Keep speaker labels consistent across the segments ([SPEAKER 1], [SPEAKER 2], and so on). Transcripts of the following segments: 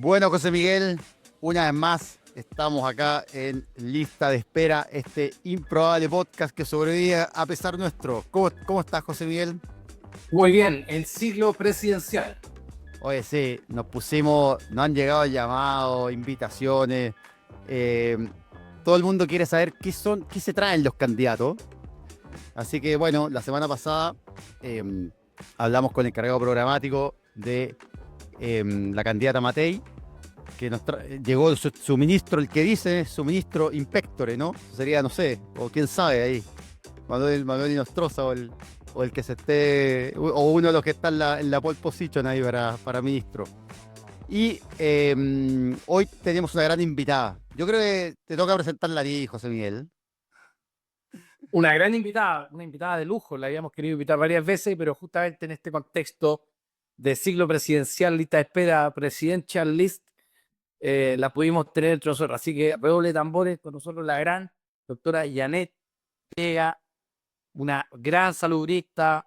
[SPEAKER 1] Bueno, José Miguel, una vez más estamos acá en lista de espera, este improbable podcast que sobrevive a pesar nuestro. ¿Cómo estás, José Miguel?
[SPEAKER 2] Muy bien, el ciclo presidencial.
[SPEAKER 1] Oye, sí, nos han llegado llamados, invitaciones. eh, Todo el mundo quiere saber qué se traen los candidatos. Así que bueno, la semana pasada eh, hablamos con el encargado programático de la candidata Matei, que llegó su ministro, el que dice su ministro Inspectore, ¿no? Sería, no sé, o quién sabe ahí, Manuel Inostroza o el que se esté, o uno de los que está en la pole position ahí para ministro. Y hoy tenemos una gran invitada. Yo creo que te toca presentarla a ti, José Miguel.
[SPEAKER 2] Una gran invitada, una invitada de lujo, la habíamos querido invitar varias veces, pero justamente en este contexto de ciclo presidencial, lista de espera, presidential list, la pudimos tener entre nosotros. Así que redoble de tambores con nosotros la gran doctora Janet Vega, una gran salubrista,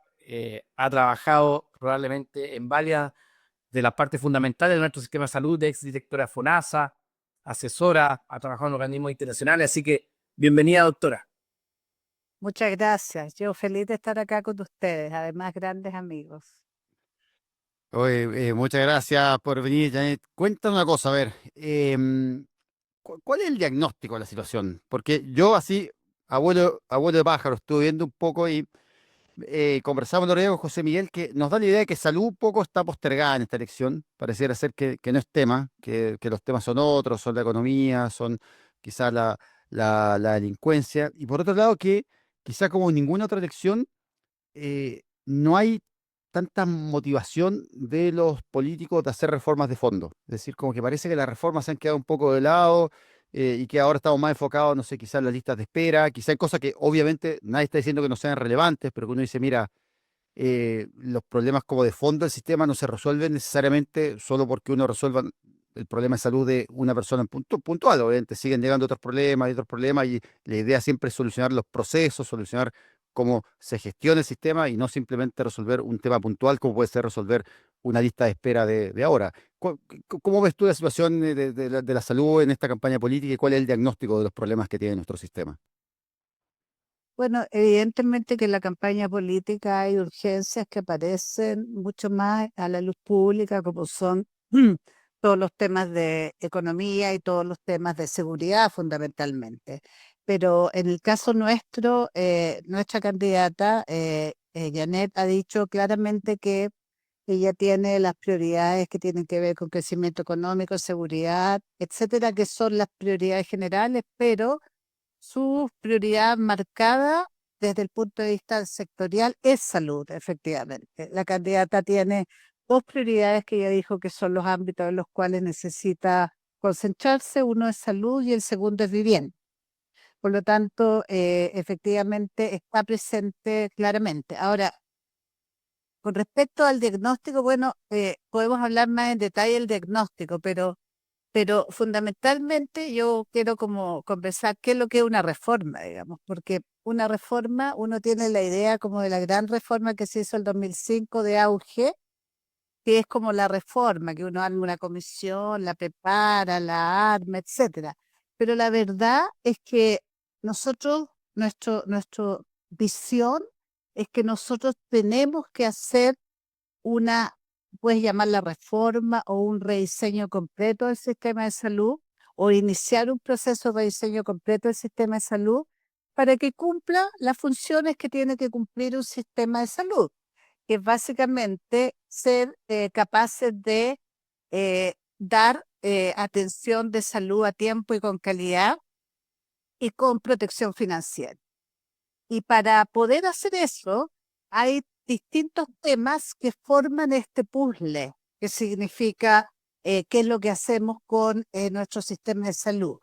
[SPEAKER 2] ha trabajado probablemente en varias de las partes fundamentales de nuestro sistema de salud, ex directora de FONASA, asesora, ha trabajado en organismos internacionales, así que bienvenida, doctora.
[SPEAKER 3] Muchas gracias. Yo feliz de estar acá con ustedes, además grandes amigos.
[SPEAKER 1] Oye, muchas gracias por venir, Janet. Cuéntame una cosa, a ver, ¿cuál es el diagnóstico de la situación? Porque yo así, abuelo de pájaro, estuve viendo un poco y conversamos el otro día con José Miguel, que nos da la idea de que salud un poco está postergada en esta elección. Pareciera ser que no es tema, que los temas son otros, son la economía, son quizás la delincuencia. Y por otro lado, que quizás como en ninguna otra elección, no hay tanta motivación de los políticos de hacer reformas de fondo. Es decir, como que parece que las reformas se han quedado un poco de lado y que ahora estamos más enfocados, no sé, quizás en las listas de espera, quizás en cosas que obviamente nadie está diciendo que no sean relevantes, pero que uno dice, mira, los problemas como de fondo del sistema no se resuelven necesariamente solo porque uno resuelva el problema de salud de una persona en puntual. Obviamente siguen llegando otros problemas y la idea siempre es solucionar los procesos, solucionar cómo se gestiona el sistema y no simplemente resolver un tema puntual como puede ser resolver una lista de espera de ahora. ¿Cómo ves tú la situación de la salud en esta campaña política y cuál es el diagnóstico de los problemas que tiene nuestro sistema?
[SPEAKER 3] Bueno, evidentemente que en la campaña política hay urgencias que aparecen mucho más a la luz pública, como son todos los temas de economía y todos los temas de seguridad fundamentalmente. Pero en el caso nuestro, nuestra candidata, Janet, ha dicho claramente que ella tiene las prioridades que tienen que ver con crecimiento económico, seguridad, etcétera, que son las prioridades generales, pero su prioridad marcada desde el punto de vista sectorial es salud, efectivamente. La candidata tiene dos prioridades que ella dijo que son los ámbitos en los cuales necesita concentrarse. Uno es salud y el segundo es vivienda. Por lo tanto, efectivamente está presente claramente. Ahora, con respecto al diagnóstico, bueno, podemos hablar más en detalle del diagnóstico, pero fundamentalmente yo quiero como conversar qué es lo que es una reforma, digamos, porque una reforma, uno tiene la idea como de la gran reforma que se hizo el 2005 de auge, que es como la reforma, que uno arma una comisión, la prepara, la arma, etcétera. Pero la verdad es que nosotros, nuestra visión es que nosotros tenemos que hacer una, puedes llamarla reforma o un rediseño completo del sistema de salud o iniciar un proceso de rediseño completo del sistema de salud para que cumpla las funciones que tiene que cumplir un sistema de salud, que es básicamente ser capaces de dar atención de salud a tiempo y con calidad y con protección financiera. Y para poder hacer eso, hay distintos temas que forman este puzzle, que significa qué es lo que hacemos con nuestro sistema de salud.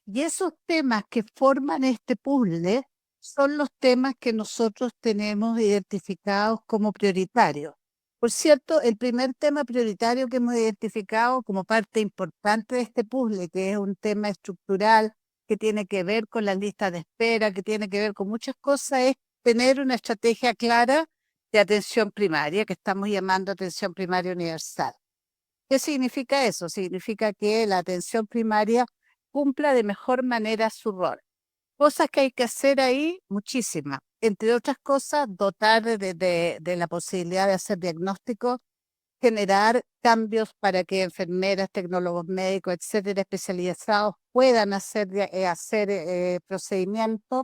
[SPEAKER 3] Y esos temas que forman este puzzle son los temas que nosotros tenemos identificados como prioritarios. Por cierto, el primer tema prioritario que hemos identificado como parte importante de este puzzle, que es un tema estructural, que tiene que ver con la lista de espera, que tiene que ver con muchas cosas, es tener una estrategia clara de atención primaria, que estamos llamando atención primaria universal. ¿Qué significa eso? Significa que la atención primaria cumpla de mejor manera su rol. Cosas que hay que hacer ahí, muchísimas. Entre otras cosas, dotar de la posibilidad de hacer diagnósticos, generar cambios para que enfermeras, tecnólogos médicos, etcétera, especializados puedan hacer procedimientos,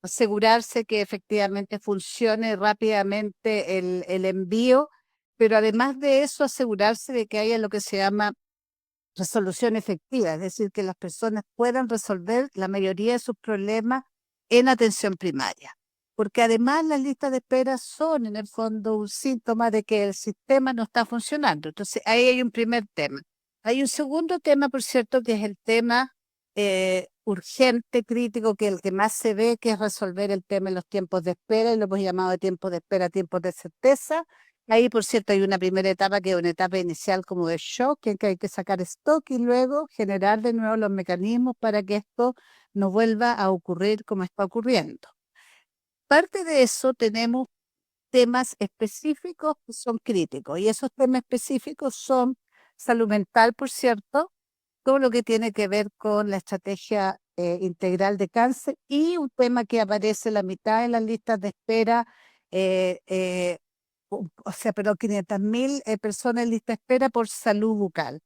[SPEAKER 3] asegurarse que efectivamente funcione rápidamente el envío, pero además de eso, asegurarse de que haya lo que se llama resolución efectiva, es decir, que las personas puedan resolver la mayoría de sus problemas en atención primaria. Porque además las listas de espera son en el fondo un síntoma de que el sistema no está funcionando. Entonces, ahí hay un primer tema. Hay un segundo tema, por cierto, que es el tema urgente, crítico, que es el que más se ve, que es resolver el tema de los tiempos de espera, y lo hemos llamado de tiempos de espera, tiempos de certeza. Ahí, por cierto, hay una primera etapa que es una etapa inicial como de shock, en que hay que sacar stock y luego generar de nuevo los mecanismos para que esto no vuelva a ocurrir como está ocurriendo. Parte de eso tenemos temas específicos que son críticos y esos temas específicos son salud mental, por cierto, todo lo que tiene que ver con la estrategia integral de cáncer y un tema que aparece en la mitad de las listas de espera, o sea, pero 500.000 personas en lista de espera por salud bucal.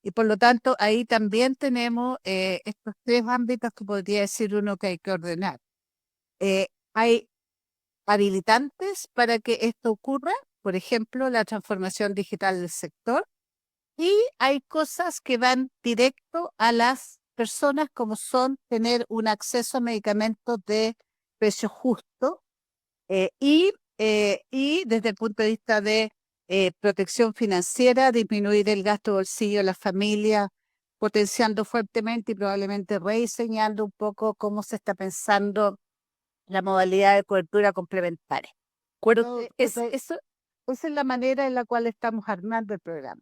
[SPEAKER 3] Y por lo tanto, ahí también tenemos estos tres ámbitos que podría decir uno que hay que ordenar. Hay habilitantes para que esto ocurra, por ejemplo, la transformación digital del sector, y hay cosas que van directo a las personas, como son tener un acceso a medicamentos de precio justo, y desde el punto de vista de protección financiera, disminuir el gasto de bolsillo de las familias, potenciando fuertemente y probablemente rediseñando un poco cómo se está pensando la modalidad de cobertura complementaria. Esa es la manera en la cual estamos armando el programa.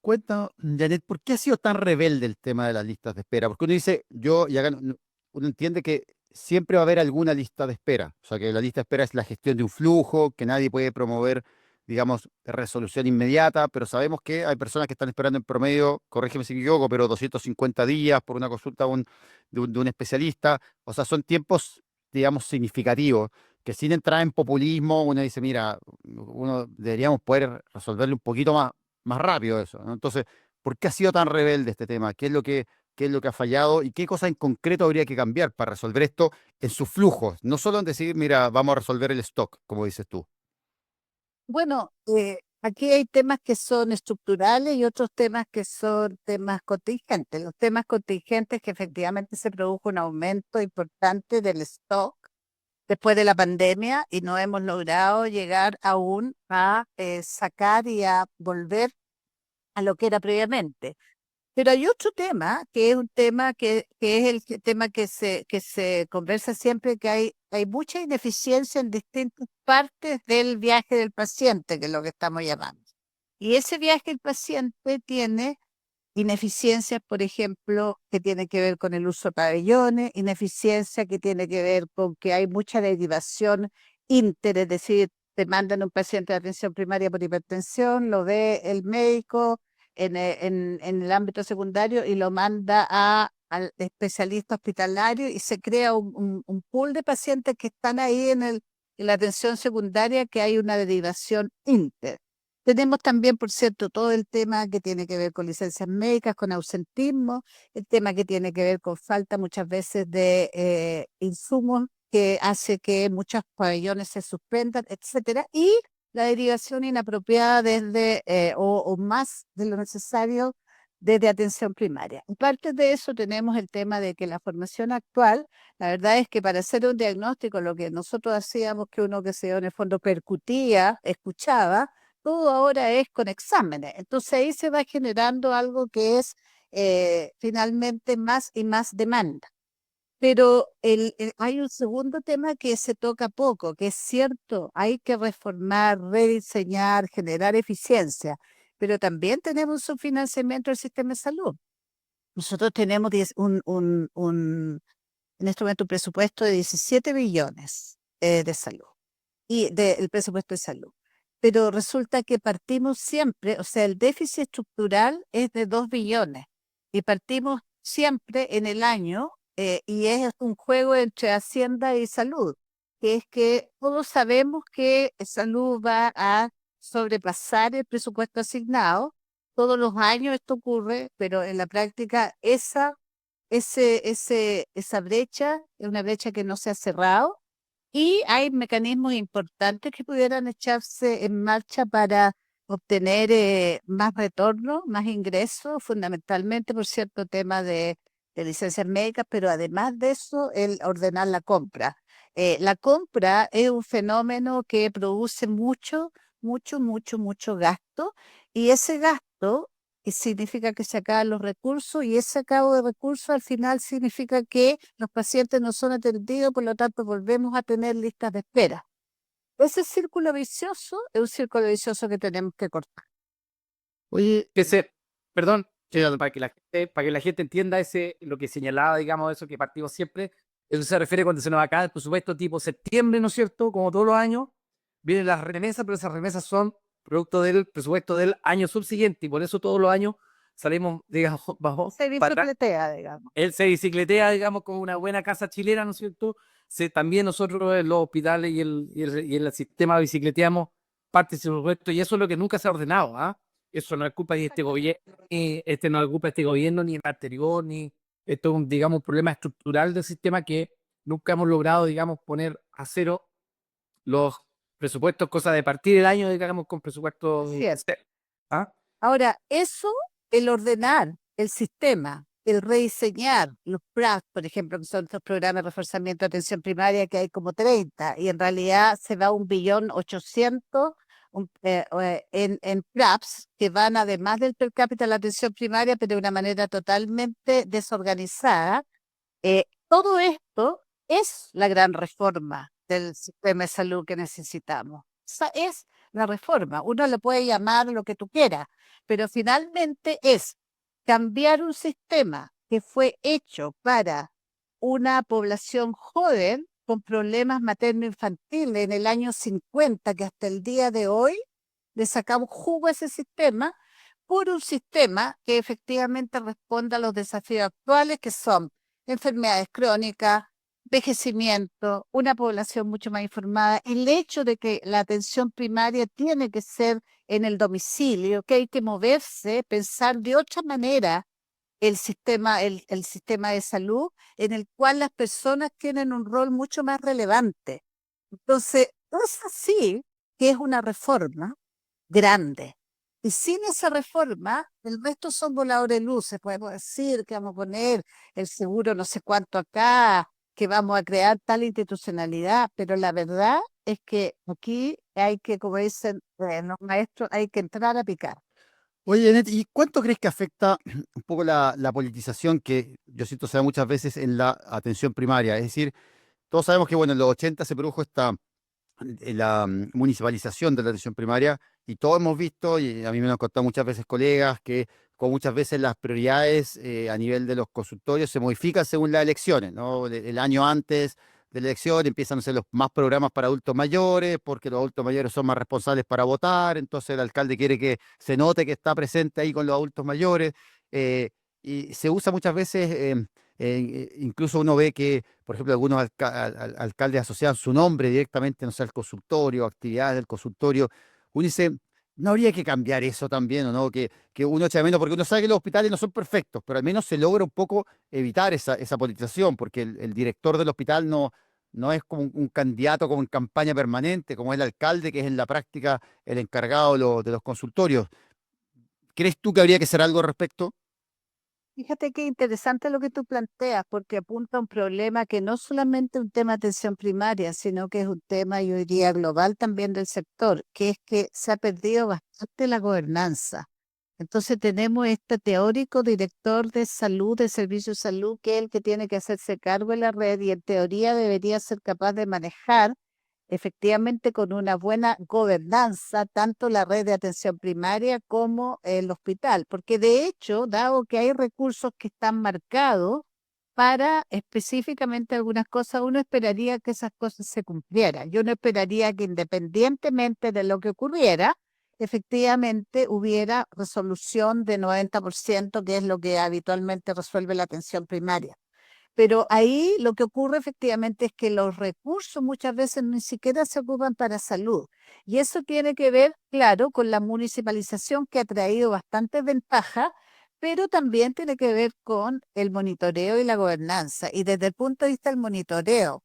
[SPEAKER 1] Cuéntanos, Janet, ¿por qué ha sido tan rebelde el tema de las listas de espera? Porque uno dice, y acá uno entiende que siempre va a haber alguna lista de espera. O sea, que la lista de espera es la gestión de un flujo, que nadie puede promover, digamos, resolución inmediata, pero sabemos que hay personas que están esperando en promedio, corrígeme si me equivoco, pero 250 días por una consulta de un especialista. O sea, son tiempos, digamos, significativos, que sin entrar en populismo, uno dice, mira, uno deberíamos poder resolverle un poquito más rápido eso, ¿no? Entonces, ¿por qué ha sido tan rebelde este tema? ¿Qué es lo que ha fallado y qué cosa en concreto habría que cambiar para resolver esto en sus flujos? No solo en decir, mira, vamos a resolver el stock, como dices tú.
[SPEAKER 3] Bueno, aquí hay temas que son estructurales y otros temas que son temas contingentes. Los temas contingentes que efectivamente se produjo un aumento importante del stock después de la pandemia y no hemos logrado llegar aún a sacar y a volver a lo que era previamente. Pero hay otro tema, que es un tema que es tema que se conversa siempre, que hay mucha ineficiencia en distintas partes del viaje del paciente, que es lo que estamos llamando. Y ese viaje del paciente tiene ineficiencias, por ejemplo, que tiene que ver con el uso de pabellones, ineficiencia que tiene que ver con que hay mucha derivación es decir, te mandan un paciente de atención primaria por hipertensión, lo ve el médico en el ámbito secundario y lo manda al especialista hospitalario y se crea un pool de pacientes que están ahí en la atención secundaria, que hay una derivación inter. Tenemos también, por cierto, todo el tema que tiene que ver con licencias médicas, con ausentismo, el tema que tiene que ver con falta muchas veces de insumos, que hace que muchos pabellones se suspendan, etcétera, y la derivación inapropiada o más de lo necesario desde atención primaria. En parte de eso tenemos el tema de que la formación actual, la verdad es que para hacer un diagnóstico, lo que nosotros hacíamos, que uno que se en el fondo percutía, escuchaba, todo ahora es con exámenes. Entonces ahí se va generando algo que es finalmente más y más demanda. Pero hay un segundo tema que se toca poco, que es cierto, hay que reformar, rediseñar, generar eficiencia, pero también tenemos un subfinanciamiento del sistema de salud. Nosotros tenemos en este momento un presupuesto de 17 billones de salud, y del presupuesto de salud. pero resulta que partimos siempre, o sea, el déficit estructural es de 2 billones y partimos siempre en el año y es un juego entre Hacienda y Salud, que es que todos sabemos que Salud va a sobrepasar el presupuesto asignado. Todos los años esto ocurre, pero en la práctica esa brecha es una brecha que no se ha cerrado y hay mecanismos importantes que pudieran echarse en marcha para obtener más retorno, más ingresos, fundamentalmente por cierto tema de licencias médicas, pero además de eso, el ordenar la compra. La compra es un fenómeno que produce mucho gasto y ese gasto que significa que se acaban los recursos y ese acabo de recursos al final significa que los pacientes no son atendidos, por lo tanto volvemos a tener listas de espera. Ese círculo vicioso es un círculo vicioso que tenemos que cortar.
[SPEAKER 1] Oye,
[SPEAKER 2] Perdón,
[SPEAKER 1] sí,
[SPEAKER 2] para que la gente entienda lo que señalaba, digamos, eso que partimos siempre, eso se refiere cuando se nos acaba el presupuesto tipo septiembre, ¿no es cierto? Como todos los años, vienen las remesas, pero esas remesas son producto del presupuesto del año subsiguiente y por eso todos los años salimos, digamos, bajo
[SPEAKER 3] Se
[SPEAKER 2] para atrás.
[SPEAKER 3] bicicletea, digamos.
[SPEAKER 2] Él se bicicletea, digamos, con una buena casa chilena, ¿no es cierto? También nosotros en los hospitales y el sistema bicicleteamos parte de su presupuesto y eso es lo que nunca se ha ordenado, ¿ah? Eso no es culpa de este gobierno, ni no es culpa de este gobierno, ni el anterior, ni esto es un, digamos, un problema estructural del sistema que nunca hemos logrado, digamos, poner a cero los presupuestos, cosa de partir el año, digamos, con presupuestos
[SPEAKER 3] Así es.
[SPEAKER 2] cero, ¿ah?
[SPEAKER 3] Ahora, eso, el ordenar el sistema, el rediseñar los PRAC, por ejemplo, que son estos programas de reforzamiento de atención primaria, que hay como 30, y en realidad se va 1.800.000.000 en PRAPs, que van además del per cápita a la atención primaria, pero de una manera totalmente desorganizada. Todo esto es la gran reforma del sistema de salud que necesitamos. Esa es la reforma. Uno le puede llamar lo que tú quieras, pero finalmente es cambiar un sistema que fue hecho para una población joven con problemas materno-infantiles en el año 50, que hasta el día de hoy le sacamos jugo a ese sistema, por un sistema que efectivamente responda a los desafíos actuales, que son enfermedades crónicas, envejecimiento, una población mucho más informada, el hecho de que la atención primaria tiene que ser en el domicilio, que hay que moverse, pensar de otra manera el sistema de salud, en el cual las personas tienen un rol mucho más relevante. Entonces, es así que es una reforma grande. Y sin esa reforma, el resto son voladores de luces. Podemos decir que vamos a poner el seguro no sé cuánto acá, que vamos a crear tal institucionalidad, pero la verdad es que aquí hay que, como dicen los maestros, hay que entrar a picar.
[SPEAKER 1] oye, Net, ¿y cuánto crees que afecta un poco la politización que yo siento se da muchas veces en la atención primaria? Es decir, todos sabemos que bueno, en los 80 se produjo la municipalización de la atención primaria y todos hemos visto, y a mí me lo han contado muchas veces colegas, que con muchas veces las prioridades a nivel de los consultorios se modifican según las elecciones, ¿no? El año antes de la elección empiezan a ser los más programas para adultos mayores, porque los adultos mayores son más responsables para votar, entonces el alcalde quiere que se note que está presente ahí con los adultos mayores, eh, y se usa muchas veces, incluso uno ve que por ejemplo, algunos alcaldes asocian su nombre directamente, no sé, al consultorio, actividades del consultorio. Uno dice, no habría que cambiar eso también, ¿o no? Que uno echa de menos, porque uno sabe que los hospitales no son perfectos, pero al menos se logra un poco evitar esa politización, porque el director del hospital no es como un candidato como en campaña permanente, como es el alcalde, que es en la práctica el encargado de los consultorios. ¿Crees tú que habría que hacer algo al respecto?
[SPEAKER 3] Fíjate qué interesante lo que tú planteas, porque apunta a un problema que no solamente es un tema de atención primaria, sino que es un tema, yo diría, global también del sector, que es que se ha perdido bastante la gobernanza. Entonces tenemos este teórico director de salud, de servicio de salud, que es el que tiene que hacerse cargo de la red y en teoría debería ser capaz de manejar efectivamente con una buena gobernanza, tanto la red de atención primaria como el hospital, porque de hecho, dado que hay recursos que están marcados para específicamente algunas cosas, uno esperaría que esas cosas se cumplieran. Yo no esperaría que independientemente de lo que ocurriera, efectivamente hubiera resolución de 90%, que es lo que habitualmente resuelve la atención primaria. Pero ahí lo que ocurre efectivamente es que los recursos muchas veces ni siquiera se ocupan para salud. Y eso tiene que ver, claro, con la municipalización que ha traído bastante ventaja, pero también tiene que ver con el monitoreo y la gobernanza. Y desde el punto de vista del monitoreo,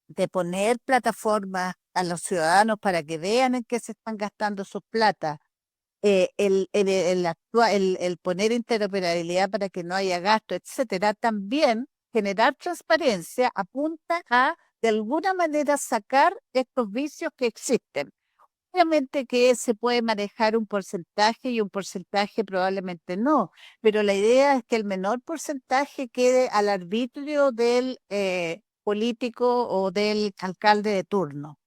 [SPEAKER 3] de poner plataformas a los ciudadanos para que vean en qué se están gastando sus plata, el poner interoperabilidad para que no haya gasto, etcétera, también generar transparencia apunta a, de alguna manera, sacar estos vicios que existen. Obviamente que se puede manejar un porcentaje y un porcentaje probablemente no, pero la idea es que el menor porcentaje quede al arbitrio del político o del alcalde de turno.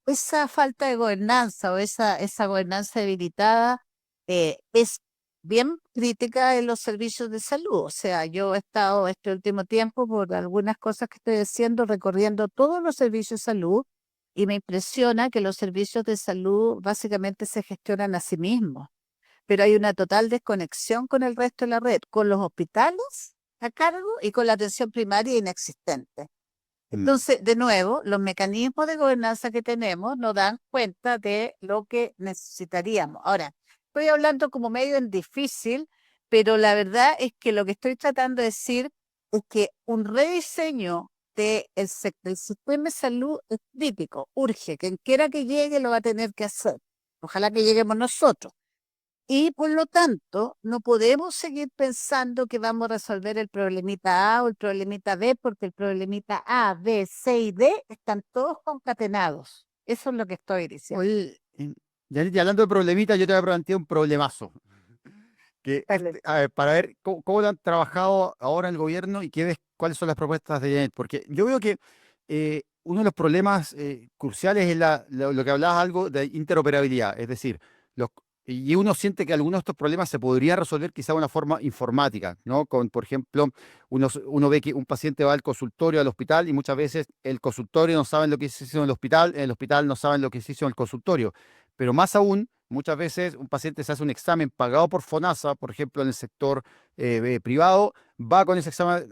[SPEAKER 3] Esa falta de gobernanza o esa gobernanza debilitada es bien crítica en los servicios de salud. O sea, yo he estado este último tiempo por algunas cosas que estoy haciendo, recorriendo todos los servicios de salud y me impresiona que los servicios de salud básicamente se gestionan a sí mismos, pero hay una total desconexión con el resto de la red, con los hospitales a cargo y con la atención primaria inexistente.
[SPEAKER 1] Mm.
[SPEAKER 3] Entonces, de nuevo, los mecanismos de gobernanza que tenemos nos dan cuenta de lo que necesitaríamos. Ahora, estoy hablando como medio en difícil, pero la verdad es que lo que estoy tratando de decir es que un rediseño del sistema de salud es crítico, urge, quien quiera que llegue lo va a tener que hacer. Ojalá que lleguemos nosotros. Y por lo tanto, no podemos seguir pensando que vamos a resolver el problemita A o el problemita B, porque el problemita A, B, C y D están todos concatenados. Eso es lo que estoy diciendo.
[SPEAKER 1] Oye, Janet, y hablando de problemitas, yo te voy a plantear un problemazo.
[SPEAKER 3] Vale.
[SPEAKER 1] A ver, para ver cómo lo han trabajado ahora el gobierno y cuáles son las propuestas de Janet. Porque yo veo que uno de los problemas cruciales es lo que hablabas algo de interoperabilidad. Es decir, los, y uno siente que algunos de estos problemas se podrían resolver quizá de una forma informática, ¿no? Por ejemplo, uno ve que un paciente va al consultorio, al hospital, y muchas veces el consultorio no saben lo que se hizo en el hospital no saben lo que se hizo en el consultorio. Pero más aún, muchas veces un paciente se hace un examen pagado por FONASA, por ejemplo, en el sector privado, va con ese examen,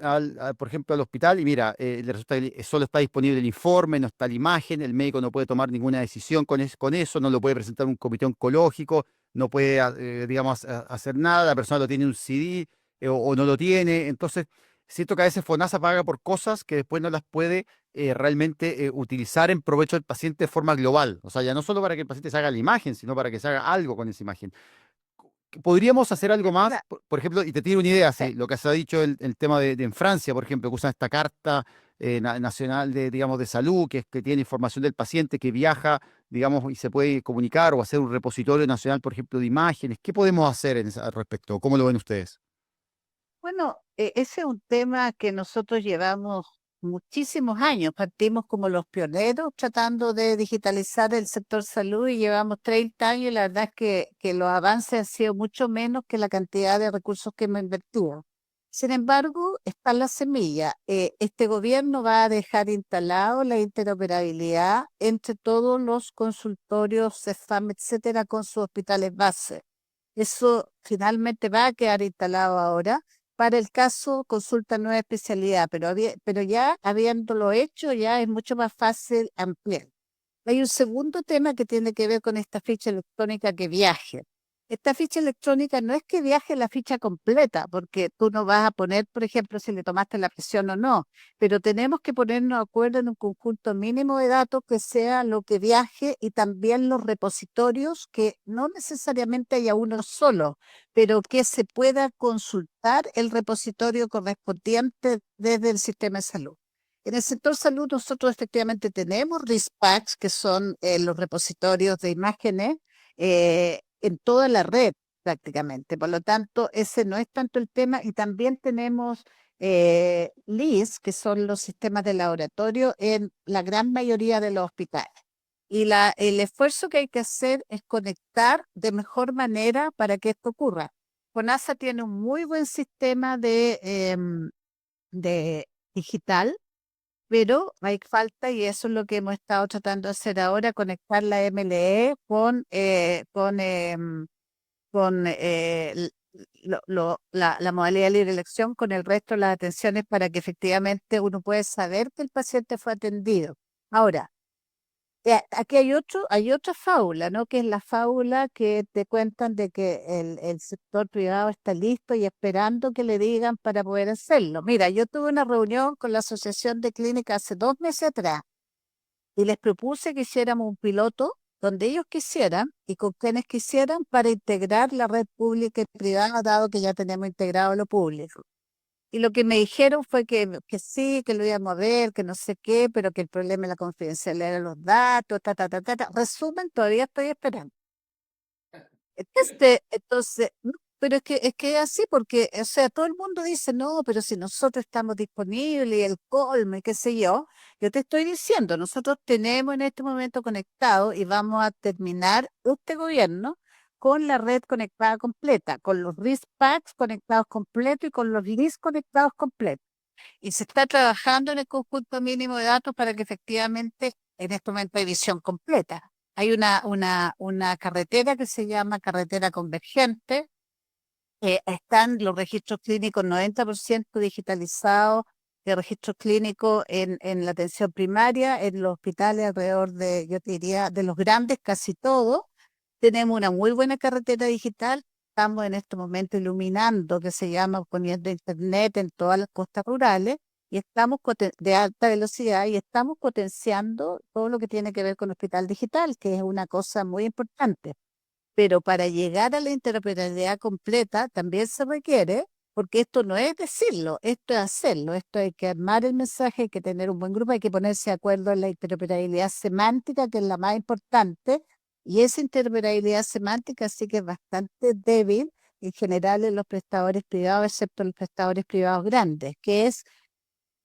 [SPEAKER 1] por ejemplo, al hospital y mira, le resulta que solo está disponible el informe, no está la imagen, el médico no puede tomar ninguna decisión con eso, no lo puede presentar un comité oncológico, no puede, digamos, hacer nada, la persona lo tiene en un CD o no lo tiene. Entonces, siento que a veces FONASA paga por cosas que después no las puede realmente utilizar en provecho del paciente de forma global. O sea, ya no solo para que el paciente se haga la imagen, sino para que se haga algo con esa imagen. ¿Podríamos hacer algo más?
[SPEAKER 3] Ahora,
[SPEAKER 1] Por ejemplo, y te tiro una idea,
[SPEAKER 3] sí.
[SPEAKER 1] sí, lo que se ha dicho el tema de en Francia, por ejemplo, que usan esta carta nacional de, digamos, de salud, que tiene información del paciente, que viaja, digamos, y se puede comunicar o hacer un repositorio nacional, por ejemplo, de imágenes. ¿Qué podemos hacer al respecto? ¿Cómo lo ven ustedes?
[SPEAKER 3] Bueno, ese es un tema que nosotros llevamos muchísimos años. Partimos como los pioneros tratando de digitalizar el sector salud y llevamos 30 años y la verdad es que los avances han sido mucho menos que la cantidad de recursos que hemos invertido. Sin embargo, está la semilla. Este gobierno va a dejar instalado la interoperabilidad entre todos los consultorios, CEFAM, etcétera, con sus hospitales base. Eso finalmente va a quedar instalado ahora para el caso consulta nueva especialidad, pero ya habiéndolo hecho, ya es mucho más fácil ampliar. Hay un segundo tema que tiene que ver con esta ficha electrónica que viaje. Esta ficha electrónica no es que viaje la ficha completa, porque tú no vas a poner, por ejemplo, si le tomaste la presión o no, pero tenemos que ponernos de acuerdo en un conjunto mínimo de datos que sea lo que viaje y también los repositorios, que no necesariamente haya uno solo, pero que se pueda consultar el repositorio correspondiente desde el sistema de salud. En el sector salud nosotros efectivamente tenemos RISPACs, que son los repositorios de imágenes en toda la red prácticamente. Por lo tanto, ese no es tanto el tema y también tenemos LIS, que son los sistemas de laboratorio en la gran mayoría de los hospitales. Y el esfuerzo que hay que hacer es conectar de mejor manera para que esto ocurra. FONASA tiene un muy buen sistema de de digital, pero hay falta, y eso es lo que hemos estado tratando de hacer ahora, conectar la MLE con la modalidad de libre elección con el resto de las atenciones para que efectivamente uno pueda saber que el paciente fue atendido. Ahora, aquí hay otra fábula, ¿no? Que es la fábula que te cuentan de que el sector privado está listo y esperando que le digan para poder hacerlo. Mira, yo tuve una reunión con la Asociación de Clínicas hace 2 meses atrás y les propuse que hiciéramos un piloto donde ellos quisieran y con quienes quisieran para integrar la red pública y privada, dado que ya tenemos integrado lo público. Y lo que me dijeron fue que sí, que lo íbamos a ver, que no sé qué, pero que el problema es la confidencialidad de los datos, ta, ta, ta, ta, ta. Resumen, todavía estoy esperando. Entonces, no, pero es que es así, porque, o sea, todo el mundo dice, no, pero si nosotros estamos disponibles, y el colmo, y qué sé yo te estoy diciendo, nosotros tenemos en este momento conectado y vamos a terminar este gobierno con la red conectada completa, con los RIS packs conectados completos y con los LIS conectados completos. Y se está trabajando en el conjunto mínimo de datos para que efectivamente en este momento hay visión completa. Hay una carretera que se llama carretera convergente. Están los registros clínicos 90% digitalizados, de registros clínicos en la atención primaria, en los hospitales alrededor de, yo te diría, de los grandes, casi todos. Tenemos una muy buena carretera digital. Estamos en este momento iluminando, que se llama poniendo internet en todas las costas rurales, y estamos de alta velocidad, y estamos potenciando todo lo que tiene que ver con hospital digital, que es una cosa muy importante. Pero para llegar a la interoperabilidad completa también se requiere, porque esto no es decirlo, esto es hacerlo, esto hay que armar el mensaje, hay que tener un buen grupo, hay que ponerse de acuerdo en la interoperabilidad semántica, que es la más importante, y esa interoperabilidad semántica sí que es bastante débil en general en los prestadores privados, excepto en los prestadores privados grandes, que es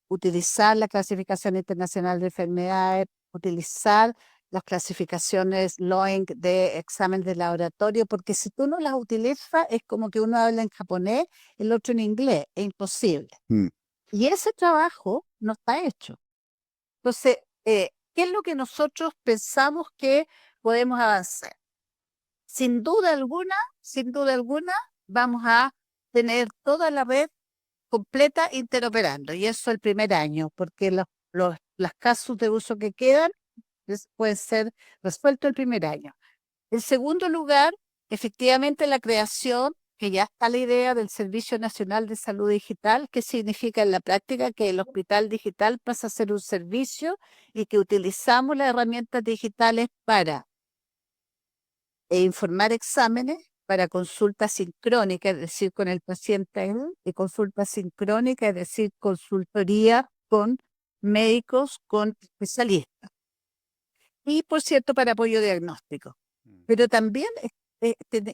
[SPEAKER 3] utilizar la clasificación internacional de enfermedades, utilizar las clasificaciones LOINC de examen de laboratorio, porque si tú no las utilizas es como que uno habla en japonés, el otro en inglés, es imposible.
[SPEAKER 1] Mm.
[SPEAKER 3] Y ese trabajo no está hecho. Entonces, ¿qué es lo que nosotros pensamos que podemos avanzar? Sin duda alguna, vamos a tener toda la red completa interoperando, y eso el primer año, porque los casos de uso que quedan pueden ser resueltos el primer año. En segundo lugar, efectivamente la creación, que ya está la idea del Servicio Nacional de Salud Digital, que significa en la práctica que el hospital digital pasa a ser un servicio y que utilizamos las herramientas digitales para informar exámenes, para consulta sincrónica, es decir, con el paciente, y consulta sincrónica, es decir, consultoría con médicos, con especialistas. Y, por cierto, para apoyo diagnóstico. Pero también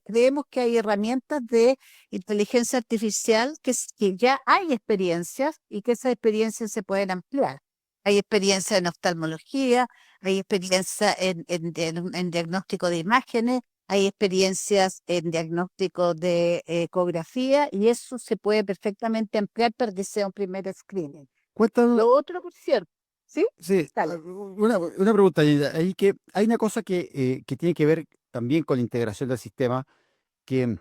[SPEAKER 3] creemos que hay herramientas de inteligencia artificial que ya hay experiencias y que esas experiencias se pueden ampliar. Hay experiencia en oftalmología, hay experiencia en diagnóstico de imágenes, hay experiencias en diagnóstico de ecografía, y eso se puede perfectamente ampliar para que sea un primer screening.
[SPEAKER 1] Cuéntanos,
[SPEAKER 3] Lo otro, por cierto, ¿sí?
[SPEAKER 1] sí,
[SPEAKER 3] Dale.
[SPEAKER 1] una pregunta, Yanira, ahí que hay una cosa que tiene que ver también con la integración del sistema, que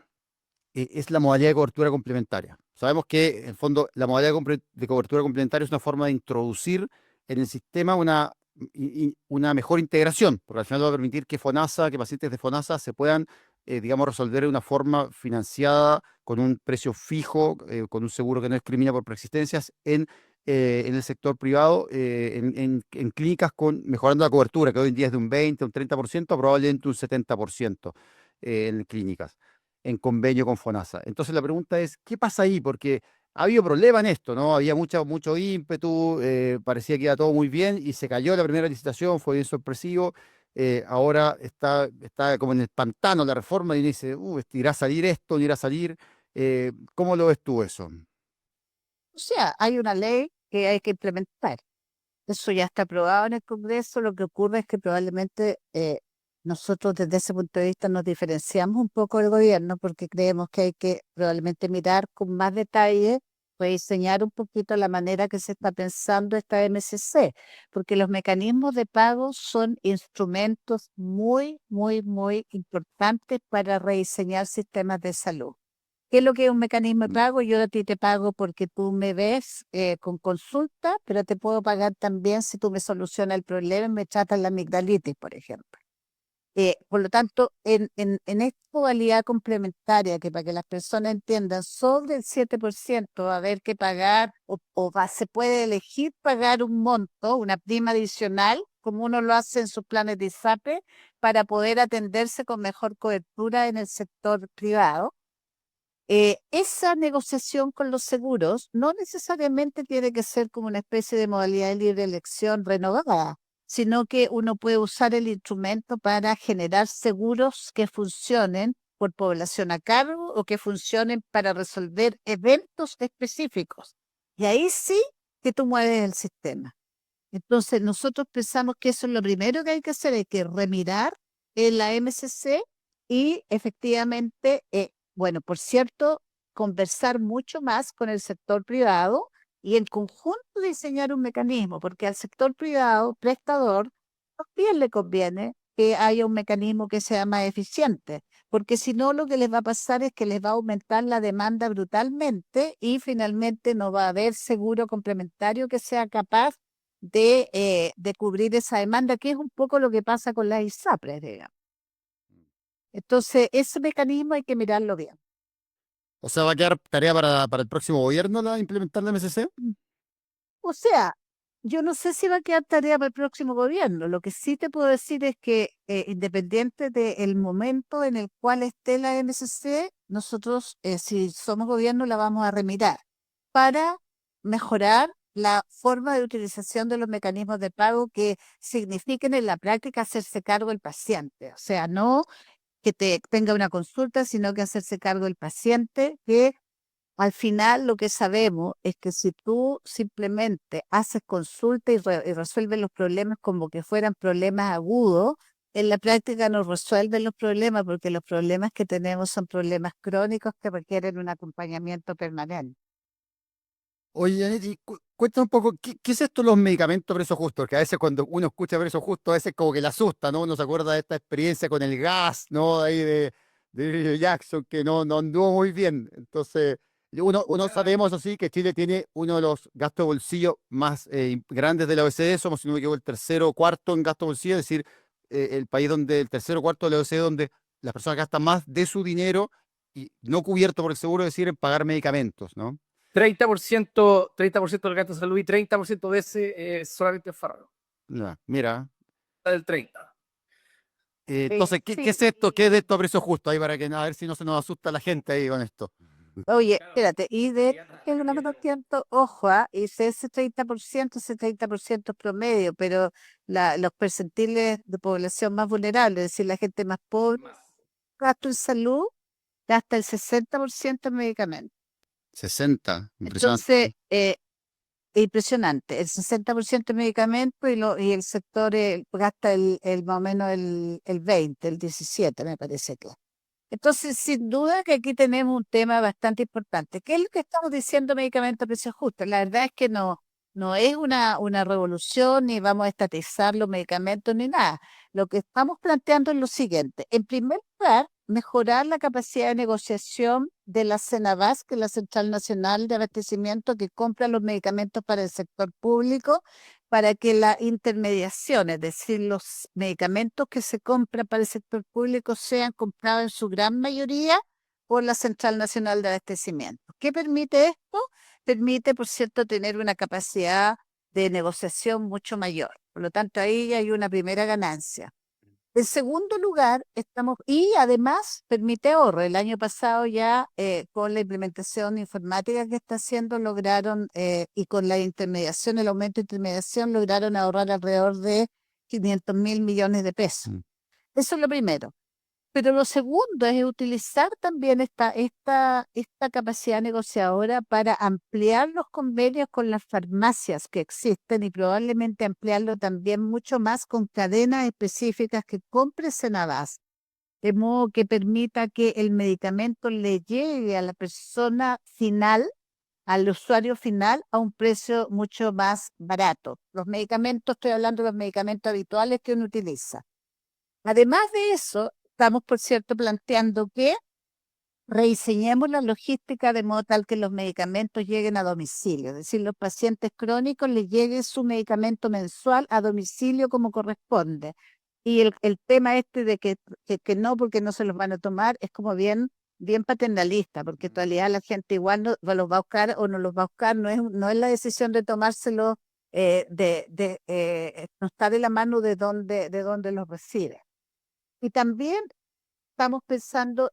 [SPEAKER 1] es la modalidad de cobertura complementaria. Sabemos que, en el fondo, la modalidad de cobertura complementaria es una forma de introducir en el sistema una mejor integración, porque al final va a permitir que FONASA, que pacientes de FONASA se puedan, digamos, resolver de una forma financiada, con un precio fijo, con un seguro que no discrimina por preexistencias, en el sector privado, en clínicas mejorando la cobertura, que hoy en día es de un 20, un 30%, probablemente un 70% en clínicas en convenio con FONASA. Entonces la pregunta es, ¿qué pasa ahí? Porque ha habido problema en esto, ¿no? Había mucho ímpetu, parecía que iba todo muy bien y se cayó la primera licitación, fue bien sorpresivo. Ahora está como en el pantano la reforma y dice, ¿irá a salir esto? ¿No irá a salir? ¿Cómo lo ves tú eso?
[SPEAKER 3] O sea, hay una ley que hay que implementar. Eso ya está aprobado en el Congreso. Lo que ocurre es que probablemente nosotros desde ese punto de vista nos diferenciamos un poco del gobierno, porque creemos que hay que probablemente mirar con más detalle rediseñar un poquito la manera que se está pensando esta MSC, porque los mecanismos de pago son instrumentos muy, muy, muy importantes para rediseñar sistemas de salud. ¿Qué es lo que es un mecanismo de pago? Yo a ti te pago porque tú me ves con consulta, pero te puedo pagar también si tú me solucionas el problema y me tratas la amigdalitis, por ejemplo. Por lo tanto, en esta modalidad complementaria, que para que las personas entiendan, sobre el 7% va a haber que pagar se puede elegir pagar un monto, una prima adicional, como uno lo hace en sus planes de ISAPRE, para poder atenderse con mejor cobertura en el sector privado. Esa negociación con los seguros no necesariamente tiene que ser como una especie de modalidad de libre elección renovada, sino que uno puede usar el instrumento para generar seguros que funcionen por población a cargo o que funcionen para resolver eventos específicos. Y ahí sí que tú mueves el sistema. Entonces, nosotros pensamos que eso es lo primero que hay que hacer, hay que remirar en la MSC y efectivamente, bueno, por cierto, conversar mucho más con el sector privado y en conjunto diseñar un mecanismo, porque al sector privado, prestador, también le conviene que haya un mecanismo que sea más eficiente, porque si no, lo que les va a pasar es que les va a aumentar la demanda brutalmente y finalmente no va a haber seguro complementario que sea capaz de cubrir esa demanda, que es un poco lo que pasa con las ISAPRES, digamos. Entonces, ese mecanismo hay que mirarlo bien.
[SPEAKER 1] O sea, va a quedar tarea para el próximo gobierno implementar la MSC.
[SPEAKER 3] O sea, yo no sé si va a quedar tarea para el próximo gobierno. Lo que sí te puedo decir es que independiente del momento en el cual esté la MSC, nosotros, si somos gobierno, la vamos a remirar para mejorar la forma de utilización de los mecanismos de pago que signifiquen en la práctica hacerse cargo el paciente. O sea, no que tenga una consulta, sino que hacerse cargo el paciente, que al final lo que sabemos es que si tú simplemente haces consulta y resuelves los problemas como que fueran problemas agudos, en la práctica no resuelven los problemas porque los problemas que tenemos son problemas crónicos que requieren un acompañamiento permanente.
[SPEAKER 1] Oye, Janet, y cuéntame un poco, ¿qué es esto de los medicamentos a precio justo? Porque a veces cuando uno escucha precio justo, a veces como que le asusta, ¿no? Uno se acuerda de esta experiencia con el gas, ¿no? Ahí de Jackson, que no anduvo muy bien. Entonces, uno sabemos así que Chile tiene uno de los gastos de bolsillo más grandes de la OECD. Somos, si no me equivoco, el tercero o cuarto en gasto de bolsillo, es decir, el país donde el tercero o cuarto de la OECD donde las personas gastan más de su dinero y no cubierto por el seguro, es decir, en pagar medicamentos, ¿no?
[SPEAKER 2] 30% del gasto de salud y 30% de ese solamente es Farro.
[SPEAKER 1] Ya, mira.
[SPEAKER 2] Del 30.
[SPEAKER 1] Entonces, ¿qué
[SPEAKER 3] Sí.
[SPEAKER 1] es esto? ¿Qué es de esto a precio justo? Ahí para que a ver si no se nos asusta la gente ahí con esto.
[SPEAKER 3] Oye, espérate, y de que el 1%, ojo, y ese 30%, ese 30% es promedio, pero los percentiles de población más vulnerable, es decir, la gente más pobre, gasto en salud, gasta el 60% en medicamentos.
[SPEAKER 1] 60,
[SPEAKER 3] Entonces,
[SPEAKER 1] impresionante.
[SPEAKER 3] impresionante, el 60% en medicamentos y el sector gasta más o menos el 20, el 17, me parece que. Entonces, sin duda que aquí tenemos un tema bastante importante. ¿Qué es lo que estamos diciendo medicamento a precio justo? La verdad es que no es una revolución, ni vamos a estatizar los medicamentos, ni nada. Lo que estamos planteando es lo siguiente. En primer lugar, mejorar la capacidad de negociación de la CENAVAS, que es la Central Nacional de Abastecimiento, que compra los medicamentos para el sector público, para que la intermediación, es decir, los medicamentos que se compran para el sector público sean comprados en su gran mayoría por la Central Nacional de Abastecimiento. ¿Qué permite esto? Permite, por cierto, tener una capacidad de negociación mucho mayor. Por lo tanto, ahí hay una primera ganancia. En segundo lugar, y además permite ahorro. El año pasado ya con la implementación informática que está haciendo, lograron, y con la intermediación, el aumento de intermediación, lograron ahorrar alrededor de 500.000 millones de pesos.
[SPEAKER 1] Mm.
[SPEAKER 3] Eso es lo primero. Pero lo segundo es utilizar también esta capacidad negociadora para ampliar los convenios con las farmacias que existen y probablemente ampliarlo también mucho más con cadenas específicas que compre Senadás, de modo que permita que el medicamento le llegue a la persona final al usuario final a un precio mucho más barato. Los medicamentos, estoy hablando de los medicamentos habituales que uno utiliza. Además de eso, estamos, por cierto, planteando que rediseñemos la logística de modo tal que los medicamentos lleguen a domicilio, es decir, los pacientes crónicos les llegue su medicamento mensual a domicilio como corresponde. Y el tema este de que no, porque no se los van a tomar, es como bien paternalista, porque en realidad la gente igual no los va a buscar o no los va a buscar, no es la decisión de tomárselo, no está de la mano de dónde los recibe. Y también estamos pensando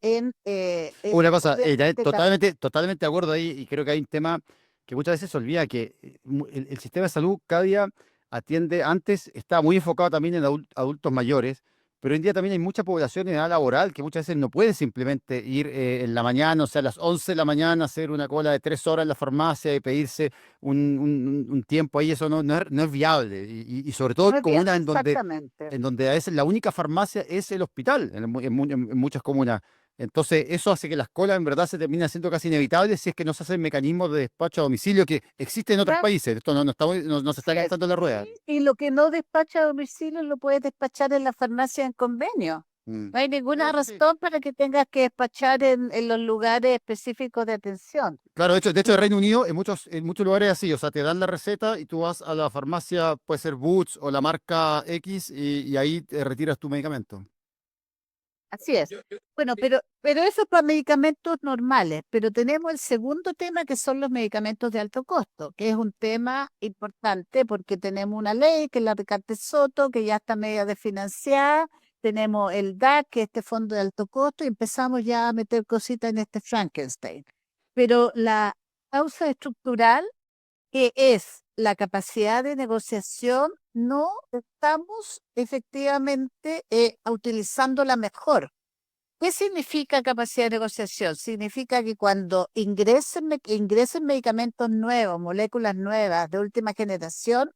[SPEAKER 1] Una cosa, Janet,
[SPEAKER 3] obviamente,
[SPEAKER 1] totalmente de acuerdo ahí, y creo que hay un tema que muchas veces se olvida, que el sistema de salud cada día atiende, antes estaba muy enfocado también en adultos mayores, pero hoy en día también hay mucha población en edad laboral que muchas veces no puede simplemente ir en la mañana, o sea, a las 11 de la mañana, hacer una cola de 3 horas en la farmacia y pedirse un tiempo ahí, eso no es viable, y sobre todo
[SPEAKER 3] no
[SPEAKER 1] en
[SPEAKER 3] es bien,
[SPEAKER 1] comunas
[SPEAKER 3] exactamente.
[SPEAKER 1] en donde a veces la única farmacia es el hospital, en muchas comunas. Entonces, eso hace que las colas en verdad se terminen siendo casi inevitables si es que no se hacen mecanismos de despacho a domicilio que existen en otros
[SPEAKER 3] Claro,
[SPEAKER 1] países. Esto no se está gastando en la rueda.
[SPEAKER 3] y lo que no despacha a domicilio lo puedes despachar en la farmacia en convenio.
[SPEAKER 1] Mm.
[SPEAKER 3] No hay ninguna
[SPEAKER 1] Sí, sí.
[SPEAKER 3] razón para que tengas que despachar en los lugares específicos de atención.
[SPEAKER 1] Claro, de hecho,
[SPEAKER 3] Y
[SPEAKER 1] en Reino Unido, en muchos lugares es así, o sea, te dan la receta y tú vas a la farmacia, puede ser Boots o la marca X, y ahí te retiras tu medicamento.
[SPEAKER 3] así es. Bueno, pero eso es para medicamentos normales, pero tenemos el segundo tema que son los medicamentos de alto costo, que es un tema importante porque tenemos una ley que es la de Soto, que ya está media desfinanciada, tenemos el DAC, que es este fondo de alto costo, y empezamos ya a meter cositas en este Frankenstein. Pero la causa estructural, que es la capacidad de negociación, no estamos efectivamente utilizándola mejor. ¿Qué significa capacidad de negociación? Significa que cuando ingresen medicamentos nuevos, moléculas nuevas de última generación,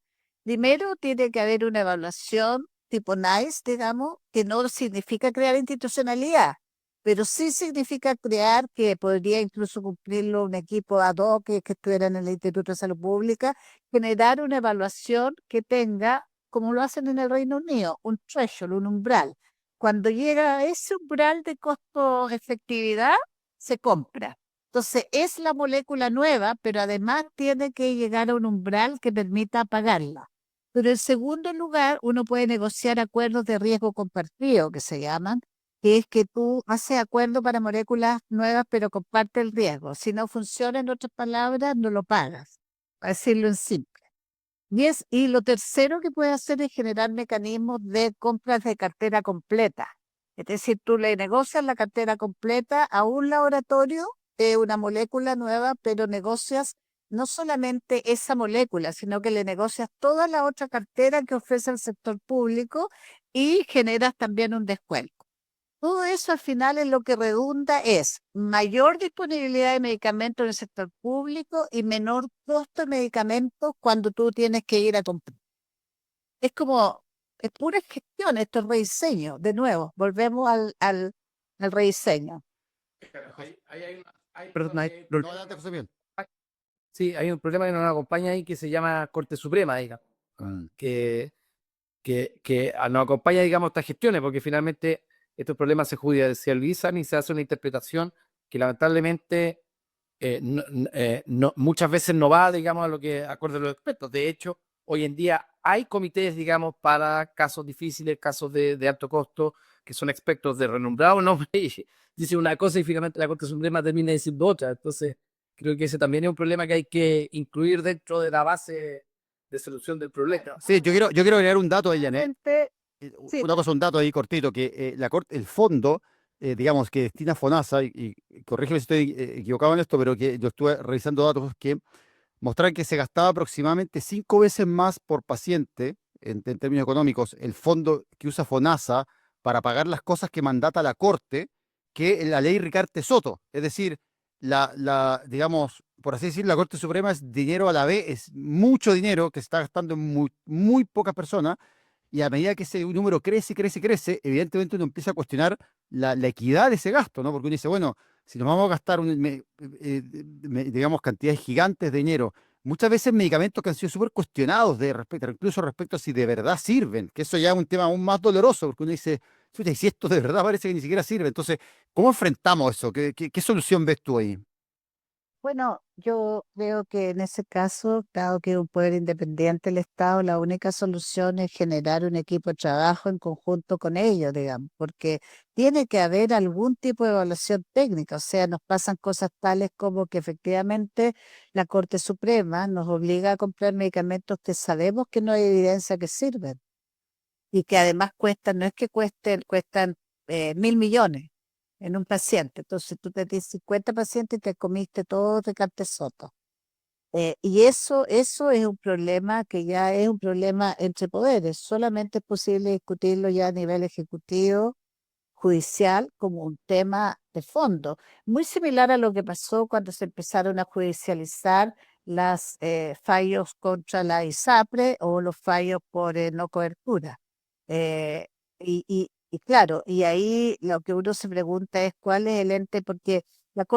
[SPEAKER 3] primero tiene que haber una evaluación tipo NICE, digamos, que no significa crear institucionalidad, pero sí significa crear, que podría incluso cumplirlo un equipo ad hoc que estuviera en el Instituto de Salud Pública, generar una evaluación que tenga, como lo hacen en el Reino Unido, un threshold, un umbral. Cuando llega a ese umbral de costo-efectividad, se compra. Entonces, es la molécula nueva, pero además tiene que llegar a un umbral que permita pagarla. Pero en segundo lugar, uno puede negociar acuerdos de riesgo compartido, que se llaman, que es que tú haces acuerdo para moléculas nuevas, pero comparte el riesgo. Si no funciona, en otras palabras, no lo pagas, para decirlo en simple. Y lo tercero que puede hacer es generar mecanismos de compras de cartera completa. Es decir, tú le negocias la cartera completa a un laboratorio de una molécula nueva, pero negocias no solamente esa molécula, sino que le negocias toda la otra cartera que ofrece el sector público y generas también un descuento. Todo eso al final es lo que redunda es mayor disponibilidad de medicamentos en el sector público y menor costo de medicamentos cuando tú tienes que ir a comprar. Es pura gestión, esto es rediseño. De nuevo, volvemos al rediseño.
[SPEAKER 2] Perdón,
[SPEAKER 1] No, adelante, José Miguel.
[SPEAKER 2] sí, hay un problema que nos acompaña ahí que se llama Corte Suprema, digamos,
[SPEAKER 1] Mm.
[SPEAKER 2] que nos acompaña, digamos, estas gestiones, porque finalmente estos problemas se judicializan y se hace una interpretación que lamentablemente muchas veces no va, digamos, a lo que acorde los expertos. De hecho, hoy en día hay comités, digamos, para casos difíciles, casos de alto costo, que son expertos de renombrado nombre y dicen una cosa y finalmente la Corte Suprema termina diciendo otra. Entonces, creo que ese también es un problema que hay que incluir dentro de la base de solución del problema.
[SPEAKER 1] Sí, yo quiero agregar un dato ahí, Janet.
[SPEAKER 3] Realmente, sí,
[SPEAKER 1] Una cosa, un dato ahí cortito, que el fondo, digamos, que destina FONASA, y corrígeme si estoy equivocado en esto, pero que yo estuve revisando datos que mostraron que se gastaba aproximadamente 5 veces más por paciente, en términos económicos, el fondo que usa FONASA para pagar las cosas que mandata la Corte, que la ley Ricarte Soto. Es decir, digamos, por así decir, la Corte Suprema es dinero a la vez, es mucho dinero que se está gastando en muy, muy pocas personas, y a medida que ese número crece, crece, crece, evidentemente uno empieza a cuestionar la equidad de ese gasto, ¿no? Porque uno dice, bueno, si nos vamos a gastar, digamos, cantidades gigantes de dinero, muchas veces medicamentos que han sido súper cuestionados incluso respecto a si de verdad sirven, que eso ya es un tema aún más doloroso, porque uno dice, "Chuta, y si esto de verdad parece que ni siquiera sirve". Entonces, ¿cómo enfrentamos eso? ¿Qué solución ves tú ahí?
[SPEAKER 3] Bueno, yo creo que en ese caso, dado que es un poder independiente el Estado, la única solución es generar un equipo de trabajo en conjunto con ellos, digamos, porque tiene que haber algún tipo de evaluación técnica, o sea, nos pasan cosas tales como que efectivamente la Corte Suprema nos obliga a comprar medicamentos que sabemos que no hay evidencia que sirven y que además cuestan, no es que cuestan 1.000 millones en un paciente. Entonces tú te tienes 50 pacientes y te comiste todo de cartesoto. Y eso es un problema que ya es un problema entre poderes. Solamente es posible discutirlo ya a nivel ejecutivo, judicial, como un tema de fondo. Muy similar a lo que pasó cuando se empezaron a judicializar las fallos contra la ISAPRE o los fallos por no cobertura. Eh, y claro, y ahí lo que uno se pregunta es cuál es el ente, porque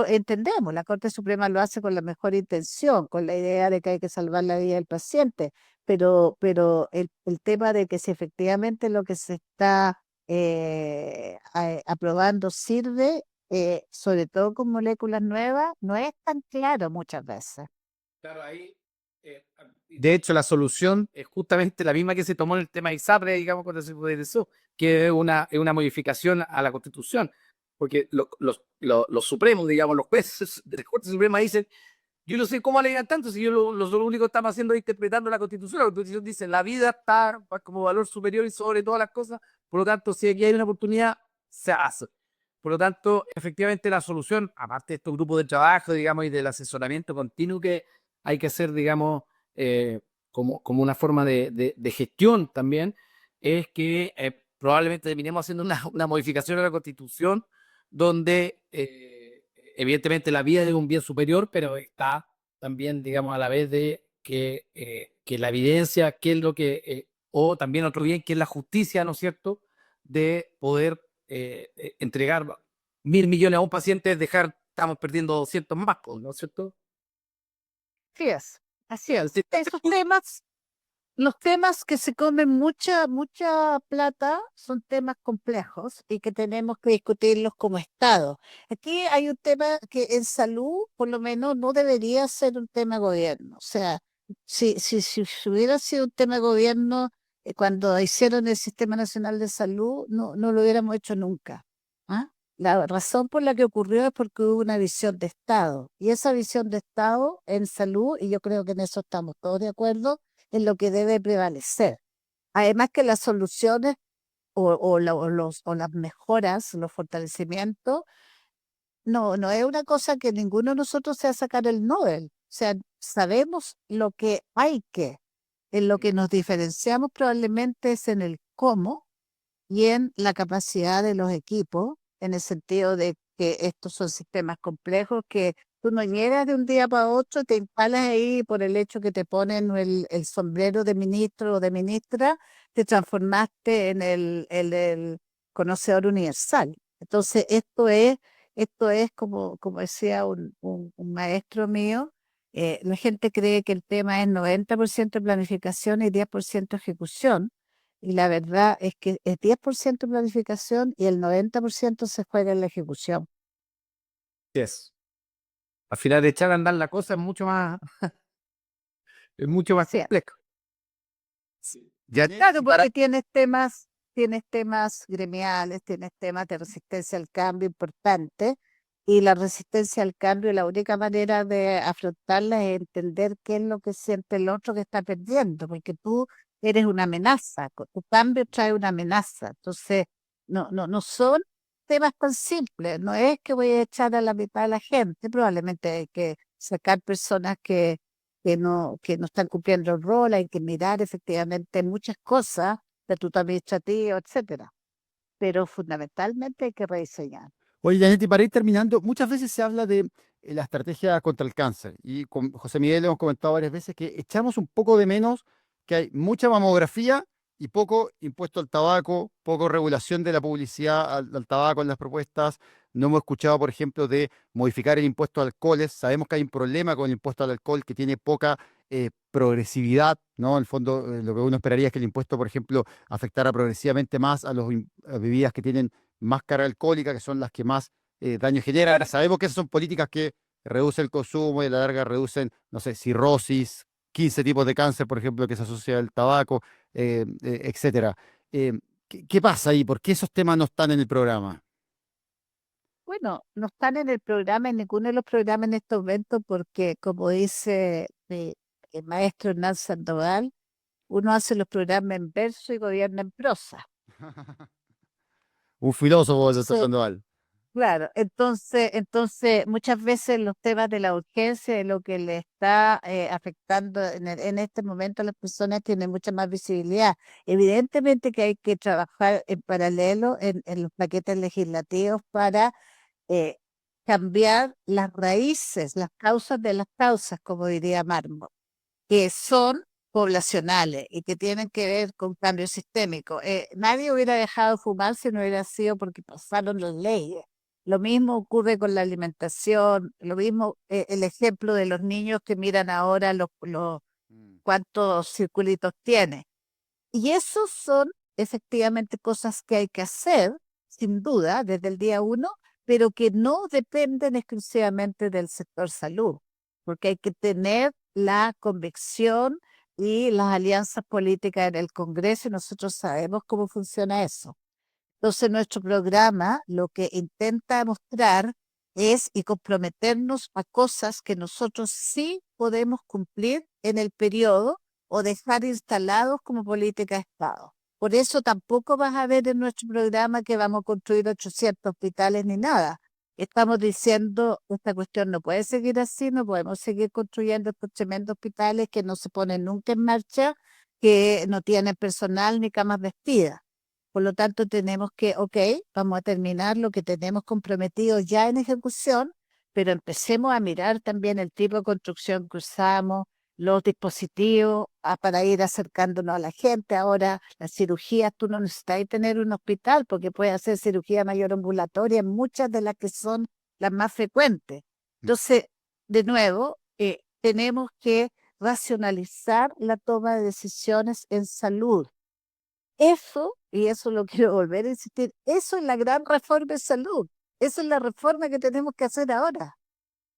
[SPEAKER 3] entendemos, la Corte Suprema lo hace con la mejor intención, con la idea de que hay que salvar la vida del paciente, pero el tema de que si efectivamente lo que se está aprobando sirve, sobre todo con moléculas nuevas, no es tan claro muchas veces.
[SPEAKER 2] Claro, ahí, de hecho, la solución es justamente la misma que se tomó en el tema de ISAPRE, digamos, cuando se eso, que es una modificación a la Constitución, porque los supremos, digamos, los jueces de la Corte Suprema dicen, yo no sé cómo alegan tanto, si yo lo único que estamos haciendo es interpretando la Constitución dice, la vida está como valor superior y sobre todas las cosas, por lo tanto, si aquí hay una oportunidad, se hace. Por lo tanto, efectivamente la solución, aparte de estos grupos de trabajo, digamos, y del asesoramiento continuo que hay que hacer, digamos, eh, como una forma de gestión también, es que probablemente terminemos haciendo una modificación a la Constitución donde evidentemente la vida es un bien superior, pero está también, digamos, a la vez de que la evidencia, que es lo que, o también otro bien, que es la justicia, ¿no es cierto?, de poder entregar 1.000 millones a un paciente, dejar, estamos perdiendo 200 más, pues, ¿no es cierto?
[SPEAKER 3] Así es, así es.
[SPEAKER 2] Sí.
[SPEAKER 3] Esos temas, los temas que se comen mucha plata son temas complejos y que tenemos que discutirlos como Estado. Aquí hay un tema que en salud, por lo menos, no debería ser un tema de gobierno. O sea, si hubiera sido un tema de gobierno, cuando hicieron el Sistema Nacional de Salud, no lo hubiéramos hecho nunca. ¿Ah? La razón por la que ocurrió es porque hubo una visión de Estado. Y esa visión de Estado en salud, y yo creo que en eso estamos todos de acuerdo, es lo que debe prevalecer. Además que las soluciones o las mejoras, los fortalecimientos, no es una cosa que ninguno de nosotros sea sacar el Nobel. O sea, sabemos lo que hay que. En lo que nos diferenciamos probablemente es en el cómo y en la capacidad de los equipos, en el sentido de que estos son sistemas complejos que tú no llegas de un día para otro, te instalas ahí por el hecho que te ponen el sombrero de ministro o de ministra, te transformaste en el conocedor universal. Entonces, esto es como decía un maestro mío, la gente cree que el tema es 90% planificación y 10% ejecución, y la verdad es que es 10% planificación y el 90% se juega en la ejecución.
[SPEAKER 2] Yes. Al final de echar a andar la cosa es mucho más
[SPEAKER 3] Sí,
[SPEAKER 2] complejo. Sí. Ya,
[SPEAKER 3] claro,
[SPEAKER 2] para,
[SPEAKER 3] porque tienes temas gremiales, tienes temas de resistencia al cambio importante, y la resistencia al cambio, la única manera de afrontarla es entender qué es lo que siente el otro que está perdiendo, porque tú eres una amenaza, tu cambio trae una amenaza. Entonces, no son temas tan simples, no es que voy a echar a la mitad de la gente, probablemente hay que sacar personas que no están cumpliendo el rol, hay que mirar efectivamente muchas cosas, estatuto administrativo, etcétera. Pero fundamentalmente hay que rediseñar.
[SPEAKER 1] Oye, Janet, y para ir terminando, muchas veces se habla de la estrategia contra el cáncer. Y con José Miguel hemos comentado varias veces que echamos un poco de menos que hay mucha mamografía y poco impuesto al tabaco, poco regulación de la publicidad al tabaco en las propuestas, No hemos escuchado, por ejemplo, de modificar el impuesto a alcoholes. Sabemos que hay un problema con el impuesto al alcohol que tiene poca progresividad, ¿no? En el fondo, lo que uno esperaría es que el impuesto, por ejemplo, afectara progresivamente más a bebidas que tienen más carga alcohólica, que son las que más daño generan. Ahora, sabemos que esas son políticas que reducen el consumo y a la larga reducen, no sé, cirrosis, 15 tipos de cáncer, por ejemplo, que se asocia al tabaco, etcétera. Eh, ¿Qué pasa ahí? ¿Por qué esos temas no están en el programa?
[SPEAKER 3] Bueno, no están en el programa, en ninguno de los programas en estos momentos, porque como dice el maestro Hernán Sandoval, uno hace los programas en verso y gobierna en prosa.
[SPEAKER 1] Un filósofo, eso está
[SPEAKER 3] Entonces,
[SPEAKER 1] Sandoval.
[SPEAKER 3] claro, entonces muchas veces los temas de la urgencia, de lo que le está afectando en este momento a las personas, tienen mucha más visibilidad. Evidentemente que hay que trabajar en paralelo en los paquetes legislativos para eh, cambiar las raíces, las causas de las causas, como diría Mármol, que son poblacionales y que tienen que ver con cambios sistémicos. Nadie hubiera dejado de fumar si no hubiera sido porque pasaron las leyes. Lo mismo ocurre con la alimentación, lo mismo el ejemplo de los niños que miran ahora
[SPEAKER 1] Mm.
[SPEAKER 3] cuántos circulitos tiene. Y esos son efectivamente cosas que hay que hacer, sin duda, desde el día uno, pero que no dependen exclusivamente del sector salud, porque hay que tener la convicción y las alianzas políticas en el Congreso y nosotros sabemos cómo funciona eso. Entonces, nuestro programa lo que intenta mostrar es y comprometernos a cosas que nosotros sí podemos cumplir en el periodo o dejar instalados como política de Estado. Por eso tampoco vas a ver en nuestro programa que vamos a construir 800 hospitales ni nada. Estamos diciendo, esta cuestión no puede seguir así, no podemos seguir construyendo estos tremendos hospitales que no se ponen nunca en marcha, que no tienen personal ni camas vestidas. Por lo tanto, tenemos que, ok, vamos a terminar lo que tenemos comprometido ya en ejecución, pero empecemos a mirar también el tipo de construcción que usamos, los dispositivos para ir acercándonos a la gente. Ahora, las cirugías, tú no necesitas tener un hospital porque puedes hacer cirugía mayor ambulatoria, muchas de las que son las más frecuentes. Entonces, de nuevo, tenemos que racionalizar la toma de decisiones en salud. Eso, y eso lo quiero volver a insistir, eso es la gran reforma de salud. Eso es la reforma que tenemos que hacer ahora,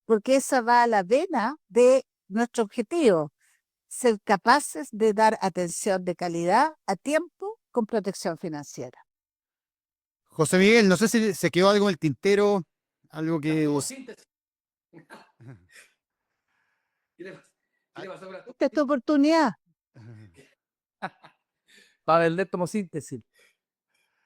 [SPEAKER 3] porque esa va a la vena de nuestro objetivo, ser capaces de dar atención de calidad a tiempo con protección financiera.
[SPEAKER 1] José Miguel, no sé si se quedó algo en el tintero, algo que...
[SPEAKER 2] Como síntesis. ¿Qué
[SPEAKER 1] Ah,
[SPEAKER 2] le pasó con la
[SPEAKER 3] Esta es tu oportunidad.
[SPEAKER 2] para vender como síntesis?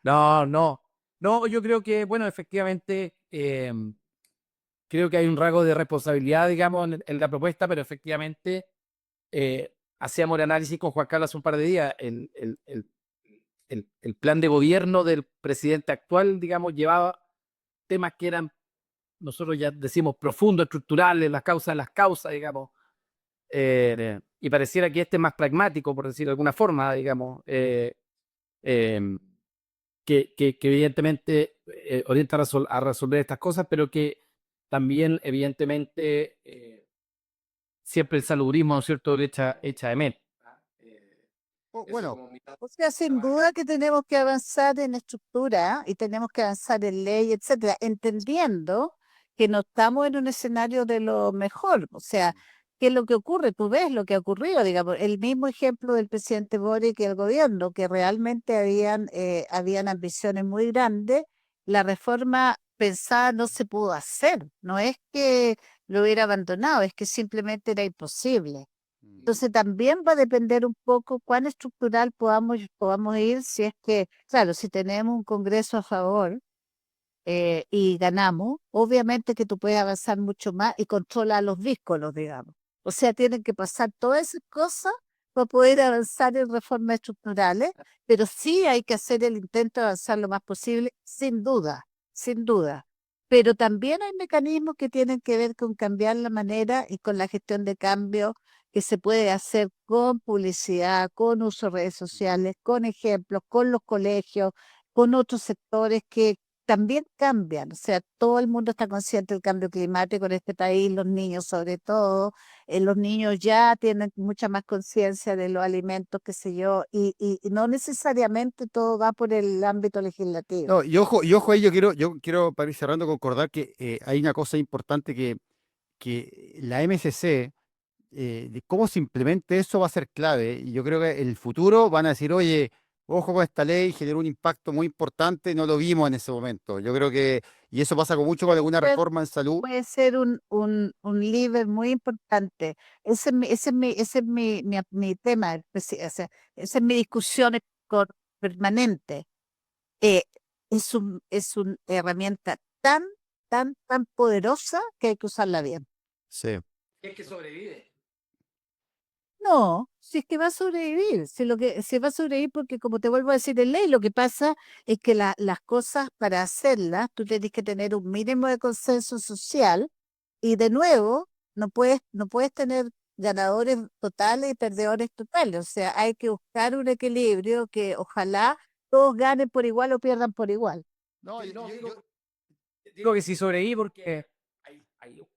[SPEAKER 2] No, no. No, yo creo que, bueno, efectivamente, creo que hay un rasgo de responsabilidad, digamos, en la propuesta, pero efectivamente hacíamos el análisis con Juan Carlos hace un par de días. El plan de gobierno del presidente actual, digamos, llevaba temas que eran, nosotros ya decimos, profundos, estructurales, las causas de las causas, digamos, y pareciera que este es más pragmático, por decirlo de alguna forma, digamos, eh, que evidentemente orienta a resolver estas cosas, pero que también, evidentemente, siempre el salubrismo, ¿no es cierto?, hecha de menos. Eso
[SPEAKER 1] bueno,
[SPEAKER 2] como mi-
[SPEAKER 3] O sea, sin duda que tenemos que avanzar en estructura y tenemos que avanzar en ley, etcétera, entendiendo que no estamos en un escenario de lo mejor. O sea, ¿qué es lo que ocurre? Tú ves lo que ha ocurrido, digamos, el mismo ejemplo del presidente Boric y el gobierno, que realmente habían ambiciones muy grandes. La reforma pensada no se pudo hacer. No es que lo hubiera abandonado, es que simplemente era imposible. Entonces también va a depender un poco cuán estructural podamos ir si es que, claro, si tenemos un Congreso a favor y ganamos, obviamente que tú puedes avanzar mucho más y controlar los díscolos, digamos. O sea, tienen que pasar todas esas cosas para poder avanzar en reformas estructurales, pero sí hay que hacer el intento de avanzar lo más posible, sin duda, sin duda. Pero también hay mecanismos que tienen que ver con cambiar la manera y con la gestión de cambio que se puede hacer con publicidad, con uso de redes sociales, con ejemplos, con los colegios, con otros sectores también cambian. O sea, todo el mundo está consciente del cambio climático en este país, los niños sobre todo. Los niños ya tienen mucha más conciencia de los alimentos, qué sé yo, y no necesariamente todo va por el ámbito legislativo.
[SPEAKER 1] No, y ojo ahí, yo quiero para ir cerrando, concordar que hay una cosa importante que la MSC, de cómo se implemente eso va a ser clave. Y yo creo que en el futuro van a decir, oye, ojo con esta ley, generó un impacto muy importante, no lo vimos en ese momento. Yo creo que, y eso pasa con mucho con alguna
[SPEAKER 3] Puede,
[SPEAKER 1] reforma en salud.
[SPEAKER 3] puede ser un líder muy importante. Ese es mi tema, o sea, esa es mi discusión permanente. eh, es una herramienta tan, tan poderosa que hay que usarla bien.
[SPEAKER 1] Sí.
[SPEAKER 2] Es que sobrevive.
[SPEAKER 3] No, si es que va a sobrevivir, si va a sobrevivir porque como te vuelvo a decir en ley, lo que pasa es que las cosas para hacerlas, tú tienes que tener un mínimo de consenso social y de nuevo, no puedes tener ganadores totales y perdedores totales, o sea, hay que buscar un equilibrio que ojalá todos ganen por igual o pierdan por igual.
[SPEAKER 1] No,
[SPEAKER 2] Sí, no, digo que sí sobreviví porque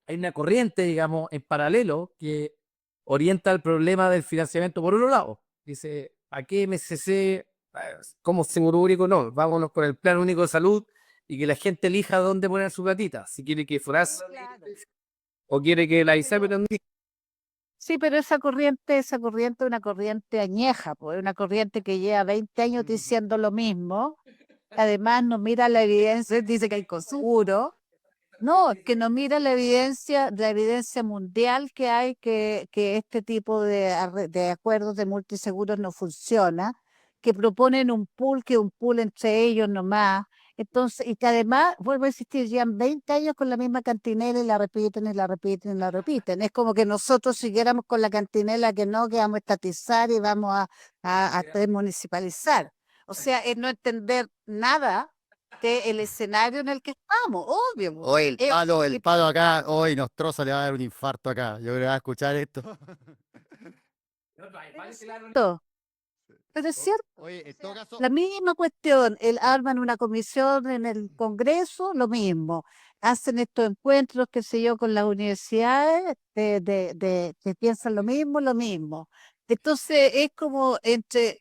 [SPEAKER 2] hay una corriente, digamos, en paralelo que orienta el problema del financiamiento por otro lado. Dice, ¿a qué MSC como seguro único? No, vámonos con el plan único de salud y que la gente elija dónde poner su platita. Si quiere que FONASA
[SPEAKER 3] Claro.
[SPEAKER 2] o quiere que la ISAPRE
[SPEAKER 3] Pero,
[SPEAKER 2] también.
[SPEAKER 3] sí, pero esa corriente es una corriente añeja, pues, una corriente que lleva 20 años diciendo lo mismo. Además, no mira la evidencia, dice que hay seguro. No, que no mira la evidencia mundial que hay que este tipo de acuerdos de multiseguros no funciona, que proponen un pool, que un pool entre ellos nomás. Entonces, y que además, vuelvo a insistir, llevan 20 años con la misma cantinela y la repiten y la repiten y la repiten. Es como que nosotros siguiéramos con la cantinela que vamos a estatizar y vamos a desmunicipalizar. O sea, es no entender nada del escenario en el que estamos, obvio. Po.
[SPEAKER 1] Hoy el
[SPEAKER 3] Y
[SPEAKER 1] palo acá, hoy Nostroza le va a dar un infarto acá. Yo creo que va a escuchar esto.
[SPEAKER 3] pero es cierto, pero es cierto.
[SPEAKER 1] Oye, en todo caso,
[SPEAKER 3] La misma cuestión, arman una comisión en el Congreso, lo mismo. Hacen estos encuentros, qué sé yo, con las universidades que piensan lo mismo, lo mismo. Entonces es como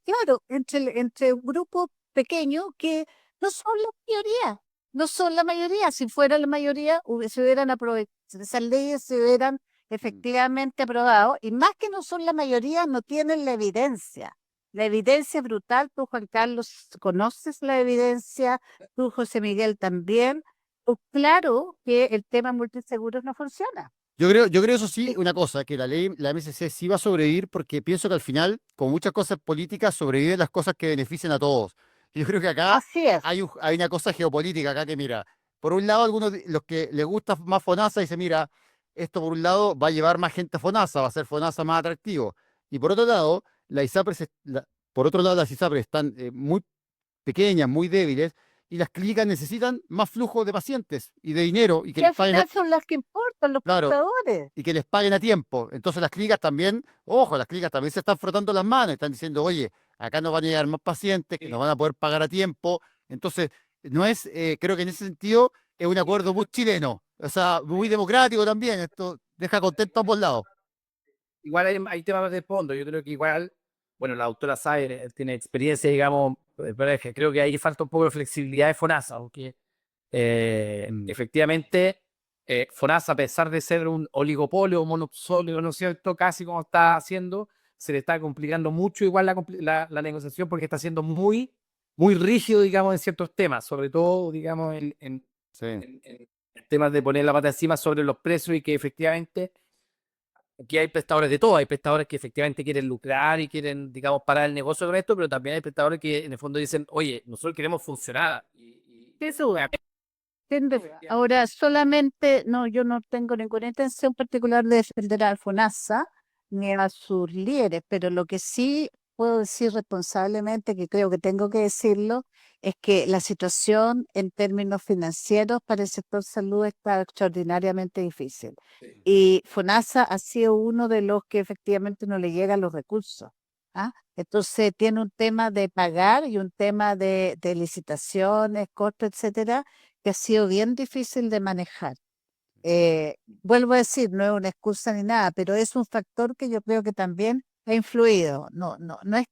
[SPEAKER 3] claro, entre un grupo pequeño que no son la mayoría, no son la mayoría. Si fuera la mayoría, se hubieran aprovechado, esas leyes se hubieran
[SPEAKER 1] mm,
[SPEAKER 3] efectivamente aprobado, y más que no son la mayoría, no tienen la evidencia. La evidencia es brutal. Tú, Juan Carlos, conoces la evidencia, tú, José Miguel, también. Pues claro que el tema multiseguros no funciona.
[SPEAKER 1] yo creo eso sí,
[SPEAKER 3] Y
[SPEAKER 1] una cosa, que la ley, la MSC sí va a sobrevivir porque pienso que al final, con muchas cosas políticas, sobreviven las cosas que benefician a todos. Yo creo que acá
[SPEAKER 3] así es.
[SPEAKER 1] hay una cosa geopolítica acá que mira, por un lado, algunos los que les gusta más FONASA dicen, mira, esto por un lado va a llevar más gente a FONASA, va a hacer FONASA más atractivo. Y por otro lado, la ISAPRE por otro lado, las ISAPRE están muy pequeñas, muy débiles, y las clínicas necesitan más flujo de pacientes y de dinero y que
[SPEAKER 3] Que
[SPEAKER 1] les
[SPEAKER 3] al
[SPEAKER 1] paguen,
[SPEAKER 3] final son las que importan, los
[SPEAKER 1] claro,
[SPEAKER 3] portadores.
[SPEAKER 1] y que les paguen a tiempo. Entonces las clínicas también, ojo, las clínicas también se están frotando las manos, están diciendo, oye, acá nos van a llegar más pacientes, que nos van a poder pagar a tiempo. Entonces, no es, creo que en ese sentido es un acuerdo muy chileno, o sea, muy democrático también. Esto deja contento a ambos lados.
[SPEAKER 2] Igual hay temas de fondo. Yo creo que igual, bueno, la doctora Saer tiene experiencia, digamos, pero es que creo que ahí falta un poco de flexibilidad de FONASA, aunque
[SPEAKER 1] Mm,
[SPEAKER 2] efectivamente FONASA, a pesar de ser un oligopolio o monopolio, ¿no es cierto? Casi como está haciendo, se le está complicando mucho igual la negociación porque está siendo muy, muy rígido, digamos, en ciertos temas, sobre todo, digamos,
[SPEAKER 1] sí.
[SPEAKER 2] en temas de poner la pata encima sobre los precios y que efectivamente aquí hay prestadores de todo, hay prestadores que efectivamente quieren lucrar y quieren, digamos, parar el negocio con esto, pero también hay prestadores que en el fondo dicen, oye, nosotros queremos funcionar.
[SPEAKER 3] Sin duda, sin duda. Ahora, solamente, no, yo no tengo ninguna intención particular de defender a FONASA ni a sus líderes, pero lo que sí puedo decir responsablemente, que creo que tengo que decirlo, es que la situación en términos financieros para el sector salud está extraordinariamente difícil. Y FONASA ha sido uno de los que efectivamente no le llegan los recursos. ¿ah? Entonces tiene un tema de pagar y un tema de licitaciones, costos, etcétera, que ha sido bien difícil de manejar. Vuelvo a decir, no es una excusa ni nada, pero es un factor que yo creo que también ha influido. No es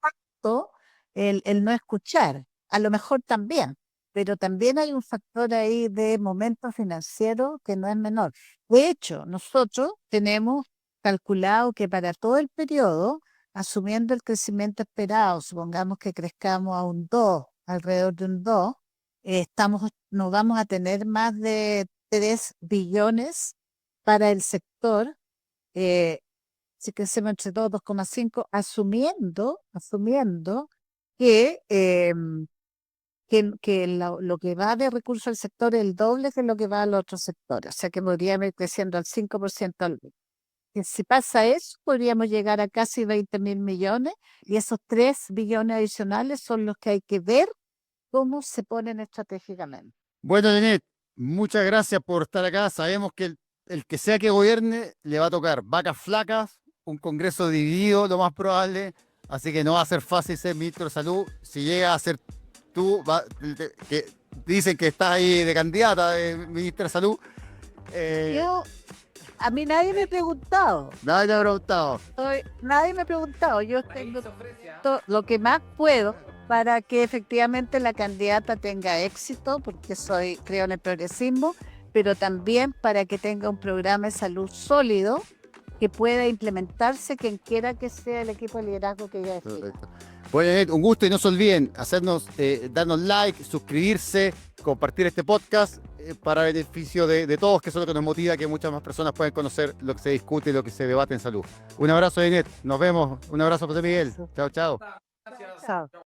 [SPEAKER 3] tanto el no escuchar, a lo mejor también, pero también hay un factor ahí de momento financiero que no es menor. De hecho, nosotros tenemos calculado que para todo el periodo, asumiendo el crecimiento esperado, supongamos que crezcamos a un 2, alrededor de un 2, nos vamos a tener más de 3 billones para el sector, si crecemos entre todos 2,5, asumiendo que, que lo que va de recursos al sector es el doble de lo que va a los otros sectores. O sea que podríamos ir creciendo al 5% al mes. Que si pasa eso, podríamos llegar a casi 20.000 millones y esos 3 billones adicionales son los que hay que ver cómo se ponen estratégicamente.
[SPEAKER 1] Bueno, Janet, muchas gracias por estar acá. Sabemos que el que sea que gobierne le va a tocar vacas flacas, un Congreso dividido, lo más probable. Así que no va a ser fácil ser ministro de Salud. Si llega a ser tú, que dicen que estás ahí de candidata de ministra de Salud.
[SPEAKER 3] A mí nadie me ha preguntado.
[SPEAKER 1] Nadie te ha preguntado.
[SPEAKER 3] Nadie me ha preguntado. Yo tengo lo que más puedo para que efectivamente la candidata tenga éxito, porque creo en el progresismo, pero también para que tenga un programa de salud sólido que pueda implementarse quien quiera que sea el equipo de liderazgo que ella decida.
[SPEAKER 1] Perfecto. Bueno, Janet, un gusto y no se olviden darnos like, suscribirse, compartir este podcast para beneficio de todos, que eso es lo que nos motiva, que muchas más personas puedan conocer lo que se discute y lo que se debate en salud. Un abrazo, Janet. Nos vemos. Un abrazo, José Miguel. Chao, chao.
[SPEAKER 2] Gracias.
[SPEAKER 3] Chao.